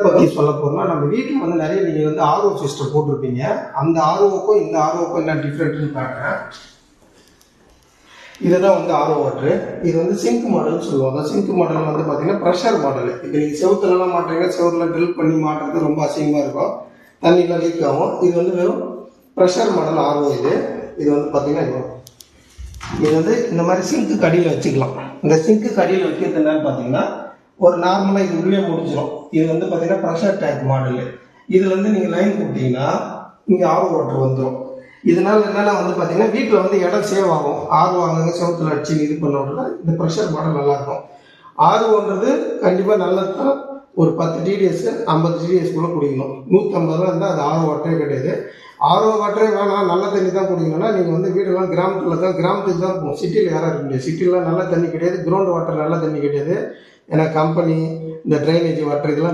பற்றி சொல்ல போனால் நம்ம வீட்டில் வந்து நிறைய நீங்கள் வந்து ஆர்ஓ சிஸ்டம் போட்டிருப்பீங்க. அந்த ஆர்ஓக்கும் இந்த ஆர்ஓக்கும் என்ன டிஃப்ரெண்ட்னு காட்டுறேன். இதுதான் வந்து ஆர்ஓ வாட்ரு. இது வந்து சிங்க் மாடல்னு சொல்லுவாங்க. சிங்க் மாடல் வந்து பார்த்தீங்கன்னா ப்ரெஷர் மாடல். இப்போ நீங்கள் செவுத்துலலாம் மாட்டுறீங்க, செவுத்தில் ட்ரில் பண்ணி மாட்டுறது ரொம்ப அசிங்கமாக இருக்கும், தண்ணியில் லீக் ஆகும். இது வந்து வெறும் ப்ரெஷர் மாடல் ஆர்ஓ. இது வந்து பார்த்தீங்கன்னா இது வந்து இந்த மாதிரி சிங்க்கு கடியில் வச்சுக்கலாம். இந்த சிங்க்கு கடியில் வைக்கிறது என்னன்னு பார்த்தீங்கன்னா ஒரு நார்மலாக இது உள்ளே முடிஞ்சிடும். இது வந்து பார்த்தீங்கன்னா ப்ரெஷர் டேங்க் மாடலு. இதில் வந்து நீங்கள் லைன் கொடுத்தீங்கன்னா இங்கே ஆர்ஓ வாட்டர் வந்துடும். இதனால என்னென்னா வந்து பார்த்தீங்கன்னா வீட்டில் வந்து இடம் சேவ் ஆகும். ஆர்ஓ அங்கங்கே செவத்தில் அடிச்சு இது பண்ண விடல. இந்த ப்ரெஷர் மாடல் நல்லாயிருக்கும். ஆர்ஓன்றது கண்டிப்பாக நல்லது தான். ஒரு 10 TDS 50 TDSக்குள்ளே குடிக்கணும். 150 ரூபா இருந்தால் அது ஆர்ஓ வாட்டரே கிடையாது. ஆர்ஓ வாட்டரே வேணாம், நல்ல தண்ணி தான் குடிக்கணும்னா நீங்கள் வந்து வீடெல்லாம் கிராமத்துக்கு தான் போகணும். சிட்டியில் யாரும் இருக்க முடியாது. சிட்டிலாம் நல்ல தண்ணி கிடையாது, கிரவுண்ட் வாட்டர் நல்ல தண்ணி கிடையாது. ஏன்னா கம்பெனி இந்த ட்ரைனேஜ் வாட்டர் இதெல்லாம்